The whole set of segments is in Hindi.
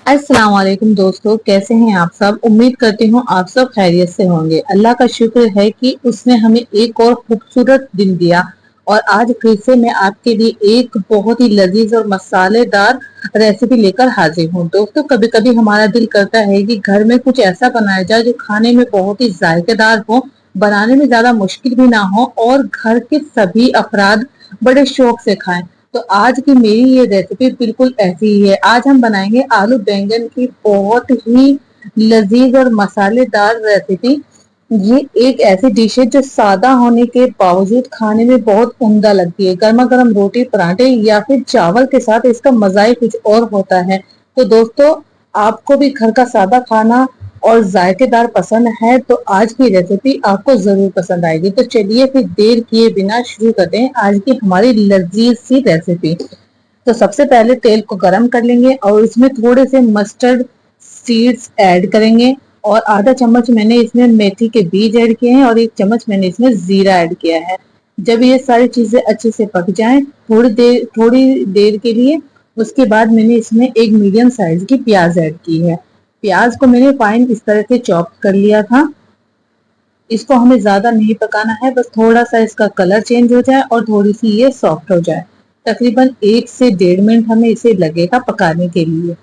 अस्सलाम वालेकुम दोस्तों, कैसे हैं आप सब। उम्मीद करती हूँ आप सब खैरियत से होंगे। अल्लाह का शुक्र है कि उसने हमें एक और खूबसूरत दिन दिया और आज फिर से मैं आपके लिए एक बहुत ही लजीज और मसालेदार रेसिपी लेकर हाजिर हूँ। दोस्तों, कभी कभी हमारा दिल करता है कि घर में कुछ ऐसा बनाया जाए जो खाने में बहुत ही जायकेदार हो, बनाने में ज्यादा मुश्किल भी ना हो और घर के सभी अफराद बड़े शौक से खाएं। तो आज की मेरी ये रेसिपी बिल्कुल ऐसी ही है। आज हम बनाएंगे आलू बैंगन की बहुत ही लजीज और मसालेदार रेसिपी। ये एक ऐसी डिश है जो सादा होने के बावजूद खाने में बहुत उम्दा लगती है। गर्मा गर्म रोटी, पराठे या फिर चावल के साथ इसका मजा ही कुछ और होता है। तो दोस्तों, आपको भी घर का सादा खाना और जायकेदार पसंद है तो आज की रेसिपी आपको जरूर पसंद आएगी। तो चलिए फिर देर किए बिना शुरू करते हैं आज की हमारी लजीज सी रेसिपी। तो सबसे पहले तेल को गरम कर लेंगे और इसमें थोड़े से मस्टर्ड सीड्स ऐड करेंगे और आधा चम्मच मैंने इसमें मेथी के बीज ऐड किए हैं और एक चम्मच मैंने इसमें जीरा ऐड किया है। जब ये सारी चीजें अच्छे से पक जाएं थोड़ी देर के लिए, उसके बाद मैंने इसमें एक मीडियम साइज की प्याज ऐड की है। प्याज को मैंने फाइन इस तरह से चॉप कर लिया था। इसको हमें ज्यादा नहीं पकाना है, बस थोड़ा सा इसका कलर चेंज हो जाए और थोड़ी सी ये सॉफ्ट हो जाए। तकरीबन 1 से 1.5 मिनट हमें इसे लगेगा पकाने के लिए।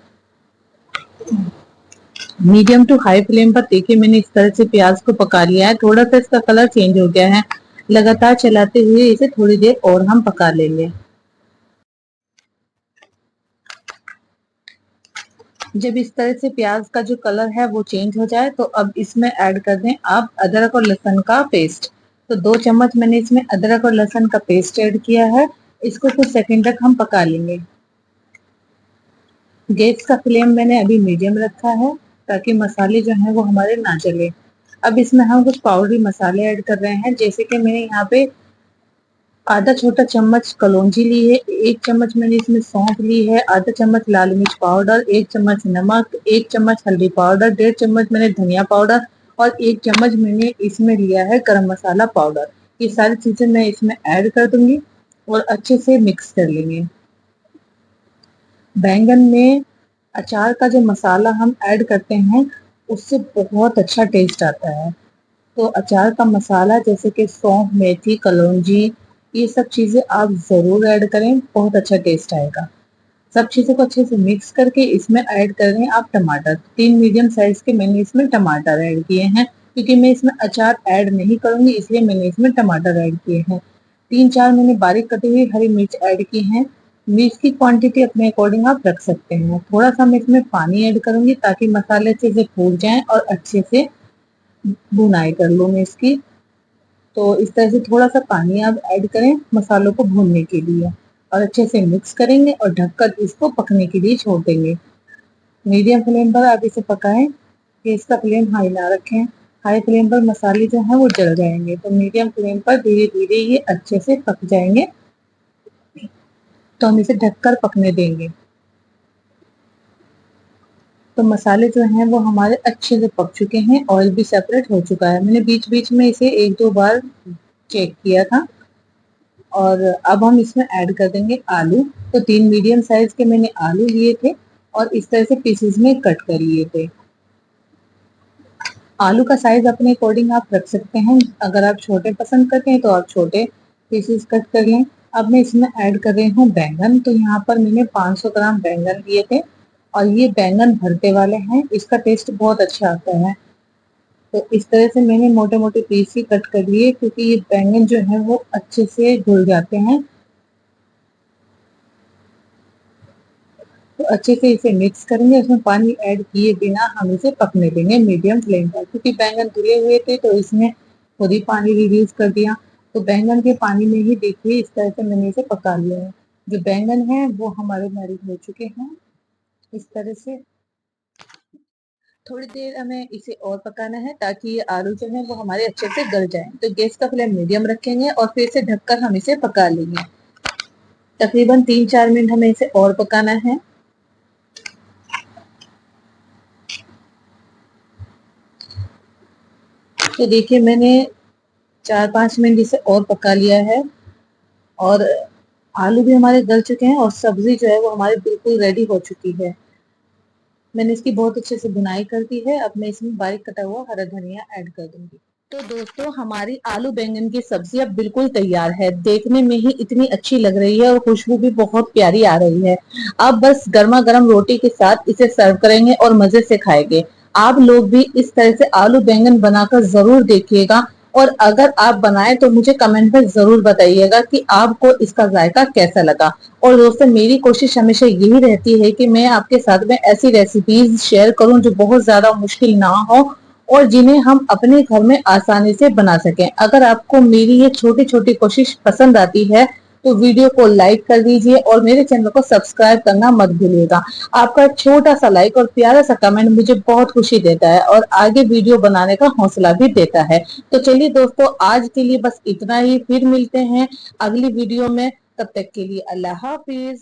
मीडियम टू हाई फ्लेम पर देखिए मैंने इस तरह से प्याज को पका लिया है। थोड़ा सा इसका कलर चेंज हो गया है। लगातार चलाते हुए इसे थोड़ी देर और हम पका लेंगे। जब इस तरह से प्याज का जो कलर है वो चेंज हो जाए तो अब इसमें ऐड कर दें आप अदरक और लहसुन का पेस्ट। तो 2 चम्मच मैंने इसमें अदरक और लहसुन का पेस्ट ऐड किया है। इसको कुछ सेकंड तक हम पका लेंगे। गैस का फ्लेम मैंने अभी मीडियम रखा है ताकि मसाले जो हैं वो हमारे ना जले। अब इसमें हम कुछ पाउडरी मसाले ऐड कर रहे हैं, जैसे कि मैंने यहाँ पे आधा छोटा चम्मच कलौंजी ली है, 1 चम्मच मैंने इसमें सौंफ ली है, आधा चम्मच लाल मिर्च पाउडर, 1 चम्मच नमक, 1 चम्मच हल्दी पाउडर, 1.5 चम्मच मैंने धनिया पाउडर और 1 चम्मच मैंने इसमें लिया है गरम मसाला पाउडर। ये सारी चीजें मैं इसमें ऐड कर दूंगी और अच्छे से मिक्स कर लेंगे। बैंगन में अचार का जो मसाला हम ऐड करते हैं उससे बहुत अच्छा टेस्ट आता है। तो अचार का मसाला जैसे कि सौंफ, मेथी, कलौंजी, ये सब चीजें आप जरूर ऐड करें, बहुत अच्छा टेस्ट आएगा। सब चीजों को अच्छे से मिक्स करके इसमें ऐड कर रहे हैं आप टमाटर। 3 मीडियम साइज के मैंने इसमें टमाटर ऐड किए हैं, क्योंकि मैं इसमें अचार ऐड नहीं करूंगी इसलिए मैंने इसमें टमाटर ऐड किए हैं। 3-4 मैंने बारीक कटी हुई हरी मिर्च ऐड की है। मिर्च की क्वांटिटी अपने अकॉर्डिंग आप रख सकते हैं। थोड़ा सा मैं इसमें पानी ऐड करूंगी ताकि मसाले अच्छे से फूल जाएं और अच्छे से भुनाई कर लूँ मैं इसकी। तो इस तरह से थोड़ा सा पानी आप ऐड करें मसालों को भूनने के लिए और अच्छे से मिक्स करेंगे और ढककर इसको पकने के लिए छोड़ देंगे। मीडियम फ्लेम पर आप इसे पकाएं कि इसका फ्लेम हाई ना रखें। हाई फ्लेम पर मसाले जो हैं वो जल जाएंगे। तो मीडियम फ्लेम पर धीरे धीरे ये अच्छे से पक जाएंगे। तो हम इसे ढककर पकने देंगे। तो मसाले जो हैं वो हमारे अच्छे से पक चुके हैं, ऑयल भी सेपरेट हो चुका है। मैंने बीच बीच में इसे 1-2 बार चेक किया था। और अब हम इसमें ऐड कर देंगे आलू। तो 3 मीडियम साइज के मैंने आलू लिए थे और इस तरह से पीसेस में कट कर लिए थे। आलू का साइज अपने अकॉर्डिंग आप रख सकते हैं। अगर आप छोटे पसंद करते हैं तो आप छोटे पीसेस कट कर लें। अब मैं इसमें ऐड कर रही हूँ बैंगन। तो यहाँ पर मैंने 500 ग्राम बैंगन लिए थे और ये बैंगन भरते वाले हैं, इसका टेस्ट बहुत अच्छा आता है। तो इस तरह से मैंने मोटे मोटे पीस ही कट कर लिए, क्योंकि ये बैंगन जो है वो अच्छे से घुल जाते हैं। तो अच्छे से इसे मिक्स करेंगे। इसमें पानी ऐड किए बिना हम इसे पकने देंगे मीडियम फ्लेम पर, क्योंकि बैंगन धुले हुए थे तो इसमें खुद ही पानी रिलीज कर दिया। तो बैंगन के पानी में ही देखिए इस तरह से मैंने इसे पका लिया है। जो बैंगन है वो हमारे मैरिनेट हो चुके हैं। इस तरह से थोड़ी देर हमें इसे और पकाना है ताकि ये आलू जो है वो हमारे अच्छे से गल जाए। तो गैस का फ्लेम मीडियम रखेंगे और फिर से ढककर हम इसे पका लेंगे। तकरीबन 3-4 मिनट हमें इसे और पकाना है। तो देखिए मैंने 4-5 मिनट इसे और पका लिया है और आलू भी हमारे गल चुके हैं और सब्जी जो है वो हमारी बिल्कुल रेडी हो चुकी है। मैंने इसकी बहुत अच्छे से बुनाई कर दी है। अब मैं इसमें बारीक कटा हुआ हरा धनिया ऐड कर दूंगी। तो दोस्तों हमारी आलू बैंगन की सब्जी अब बिल्कुल तैयार है। देखने में ही इतनी अच्छी लग रही है और खुशबू भी बहुत प्यारी आ रही है। अब बस गर्मा गर्म रोटी के साथ इसे सर्व करेंगे और मजे से खाएंगे। आप लोग भी इस तरह से आलू बैंगन बनाकर जरूर देखिएगा और अगर आप बनाए तो मुझे कमेंट में जरूर बताइएगा कि आपको इसका जायका कैसा लगा। और दोस्तों मेरी कोशिश हमेशा यही रहती है कि मैं आपके साथ में ऐसी रेसिपीज शेयर करूं जो बहुत ज्यादा मुश्किल ना हो और जिन्हें हम अपने घर में आसानी से बना सकें। अगर आपको मेरी ये छोटी छोटी कोशिश पसंद आती है तो वीडियो को लाइक कर दीजिए और मेरे चैनल को सब्सक्राइब करना मत भूलिएगा। आपका छोटा सा लाइक और प्यारा सा कमेंट मुझे बहुत खुशी देता है और आगे वीडियो बनाने का हौसला भी देता है। तो चलिए दोस्तों आज के लिए बस इतना ही, फिर मिलते हैं अगली वीडियो में। तब तक के लिए अल्लाह हाफिज।